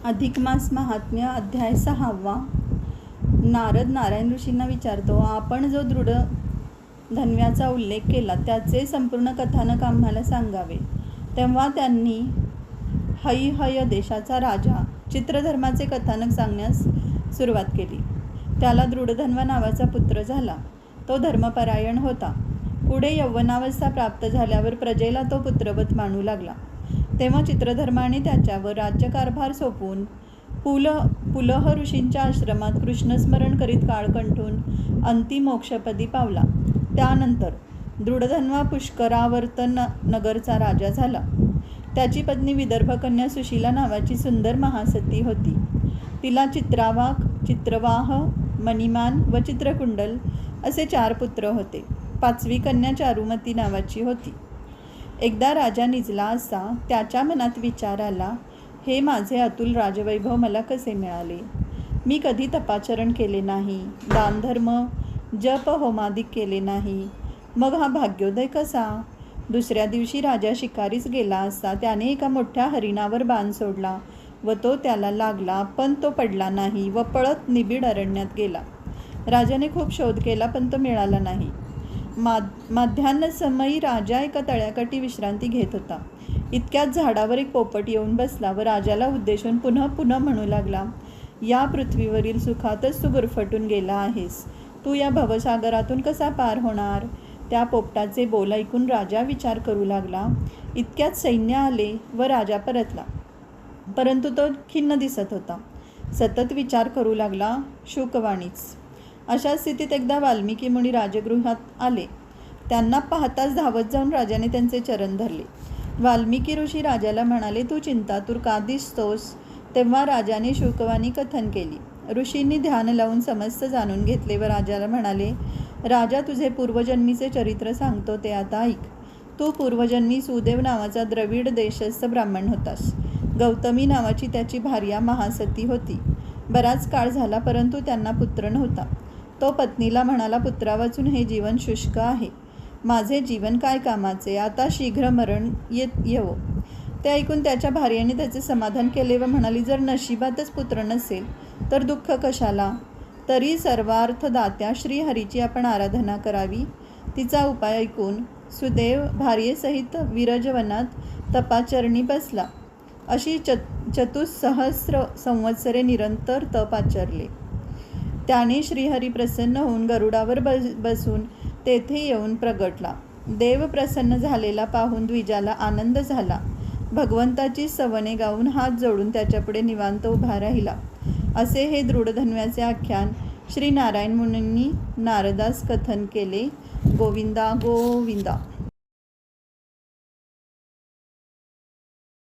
अधिक मास महात्म्य अध्याय 6. नारद नारायण ऋषींना विचारतो, आपण जो दृढ धन्व्याचा उल्लेख केला त्याचे संपूर्ण कथानक आम्हाला सांगावे. तेव्हा त्यांनी हैहय देशाचा राजा चित्रधर्माचे कथानक सांगण्यास सुरुवात केली. त्याला दृढधन्वा नावाचा पुत्र झाला. तो धर्मपरायण होता. पुढे यौवनावस्था प्राप्त झाल्यावर प्रजेला तो पुत्रवत मानू लागला. तेव्हा चित्रधर्माने त्याच्यावर राज्यकारभार सोपवून पुलह ऋषींच्या आश्रमात कृष्णस्मरण करीत काळ कंठून अंतिम मोक्षपदी पावला. त्यानंतर दृढधन्वा पुष्करावर्तन नगरचा राजा झाला. त्याची पत्नी विदर्भकन्या सुशीला नावाची सुंदर महासती होती. तिला चित्रवाह, मणिमान व चित्रकुंडल असे 4 पुत्र होते. 5वी कन्या चारुमती नावाची होती. एकदा राजा निजला असता त्याच्या मनात विचार आला, हे माझे अतुल राजवैभव मला कसे मिळाले? मी कधी तपाचरण केले नाही, दानधर्म जप होमादिक केले नाही, मग हा भाग्योदय कसा? दुसऱ्या दिवशी राजा शिकारीस गेला असता त्याने एका मोठ्या हरिणावर बाण सोडला व तो त्याला लागला, पण तो पडला नाही व पळत निबिड अरण्यात गेला. राजाने खूप शोध केला पण तो मिळाला नाही. माध्यान्ह समयी राजा एका तळ्याकाठी विश्रांती घेत होता. इतक्यात झाडावर एक पोपट येऊन बसला व राजाला उद्देशून पुन्हा पुन्हा म्हणू लागला, या पृथ्वीवरील सुखातच तू गुरफटून गेला आहेस. तू या भवसागरातून कसा पार होणार? त्या पोपटाचे बोल ऐकून राजा विचार करू लागला. इतक्यात सैन्य आले व राजा परतला, परंतु तो खिन्न दिसत होता. सतत विचार करू लागला. शुकवाणीच. अशा स्थितीत एकदा वाल्मिकी मुनी राजगृहात आले. त्यांना पाहताच धावत जाऊन राजाने त्यांचे चरण धरले. वाल्मिकी ऋषी राजाला म्हणाले, तू चिंतातूर का दिसतोस? तेव्हा राजाने शुकवाणी कथन केली. ऋषींनी ध्यान लावून समस्त जाणून घेतले व राजाला म्हणाले, राजा तुझे पूर्वजन्मीचे चरित्र सांगतो ते आता ऐक. तू पूर्वजन्मी सुदेव नावाचा द्रविड देशस्थ ब्राह्मण होतास. गौतमी नावाची त्याची भार्या महासती होती. बराच काळ झाला परंतु त्यांना पुत्र नव्हता. तो पत्नीला म्हणाला, पुत्रावाचून हे जीवन शुष्क आहे. माझे जीवन काय कामाचे? आता शीघ्र मरण येवो. ते ऐकून त्याच्या भार्येने त्याचे समाधान केले व म्हणाली, जर नशिबातच पुत्र नसेल तर दुःख कशाला? तरी सर्वार्थदात्या श्रीहरीची आपण आराधना करावी. तिचा उपाय ऐकून सुदेव भार्येसहित विरजवनात तपाचरणी बसला. अशी 4सहस्र संवत्सरे निरंतर तप आचरले. त्याने श्रीहरी प्रसन्न होऊन गरुडावर बसून तेथे येऊन प्रगटला. देव प्रसन्न झालेला पाहून द्विजाला आनंद झाला. भगवंताची स्तवने गाऊन हात जोडून त्याच्यापुढे निवांत उभा राहिला. असे हे दृढधन्व्याचे आख्यान श्री नारायण मुनींनी नारदास कथन केले. गोविंदा गोविंदा.